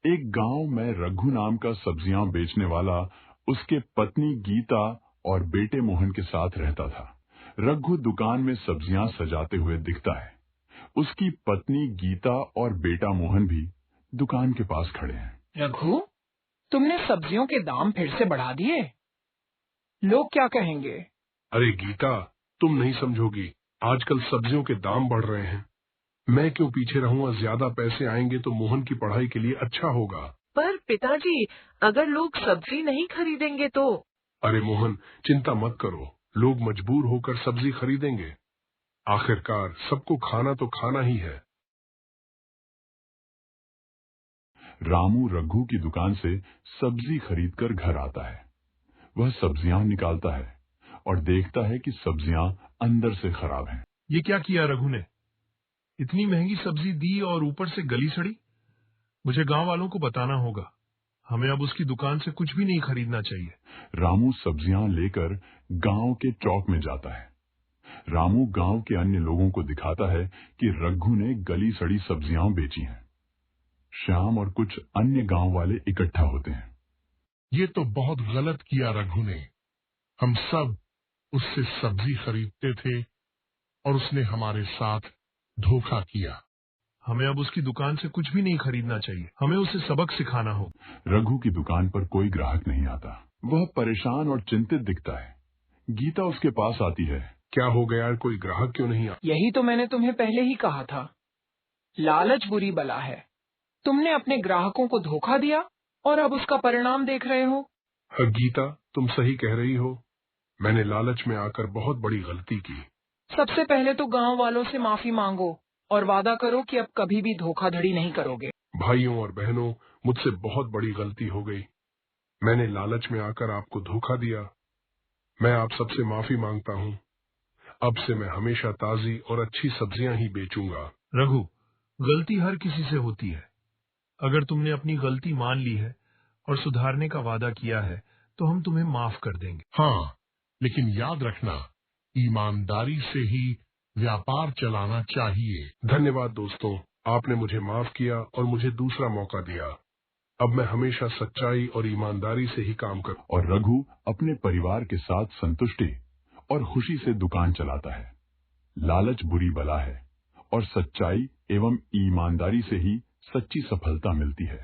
एक गांव में रघु नाम का सब्जियां बेचने वाला उसके पत्नी गीता और बेटे मोहन के साथ रहता था। रघु दुकान में सब्जियां सजाते हुए दिखता है। उसकी पत्नी गीता और बेटा मोहन भी दुकान के पास खड़े हैं। रघु, तुमने सब्जियों के दाम फिर से बढ़ा दिए। लोग क्या कहेंगे? अरे गीता, तुम नहीं समझोगी, आजकल सब्जियों के दाम बढ़ रहे हैं। मैं क्यों पीछे रहूं? ज्यादा पैसे आएंगे तो मोहन की पढ़ाई के लिए अच्छा होगा। पर पिताजी, अगर लोग सब्जी नहीं खरीदेंगे तो? अरे मोहन, चिंता मत करो, लोग मजबूर होकर सब्जी खरीदेंगे। आखिरकार सबको खाना तो खाना ही है। रामू रघु की दुकान से सब्जी खरीदकर घर आता है। वह सब्जियां निकालता है और देखता है कि सब्जियां अंदर से खराब हैं। ये क्या किया रघु ने? इतनी महंगी सब्जी दी और ऊपर से गली सड़ी। मुझे गांव वालों को बताना होगा। हमें अब उसकी दुकान से कुछ भी नहीं खरीदना चाहिए। रामू सब्जियां लेकर गांव के चौक में जाता है। रामू गांव के अन्य लोगों को दिखाता है कि रघु ने गली सड़ी सब्जियां बेची हैं। श्याम और कुछ अन्य गांव वाले इकट्ठा होते हैं। ये तो बहुत गलत किया रघु ने। हम सब उससे सब्जी खरीदते थे और उसने हमारे साथ धोखा किया। हमें अब उसकी दुकान से कुछ भी नहीं खरीदना चाहिए। हमें उसे सबक सिखाना हो। रघु की दुकान पर कोई ग्राहक नहीं आता। वह परेशान और चिंतित दिखता है। गीता उसके पास आती है। क्या हो गया? कोई ग्राहक क्यों नहीं आता? यही तो मैंने तुम्हें पहले ही कहा था, लालच बुरी बला है। तुमने अपने ग्राहकों को धोखा दिया और अब उसका परिणाम देख रहे हो। गीता, तुम सही कह रही हो। मैंने लालच में आकर बहुत बड़ी गलती की। सबसे पहले तो गांव वालों से माफी मांगो और वादा करो कि अब कभी भी धोखाधड़ी नहीं करोगे। भाइयों और बहनों, मुझसे बहुत बड़ी गलती हो गई। मैंने लालच में आकर आपको धोखा दिया। मैं आप सबसे माफी मांगता हूँ। अब से मैं हमेशा ताजी और अच्छी सब्जियां ही बेचूंगा। रघु, गलती हर किसी से होती है। अगर तुमने अपनी गलती मान ली है और सुधारने का वादा किया है तो हम तुम्हें माफ कर देंगे। हाँ, लेकिन याद रखना, ईमानदारी से ही व्यापार चलाना चाहिए। धन्यवाद दोस्तों, आपने मुझे माफ किया और मुझे दूसरा मौका दिया। अब मैं हमेशा सच्चाई और ईमानदारी से ही काम करूं। और रघु अपने परिवार के साथ संतुष्टि और खुशी से दुकान चलाता है। लालच बुरी बला है और सच्चाई एवं ईमानदारी से ही सच्ची सफलता मिलती है।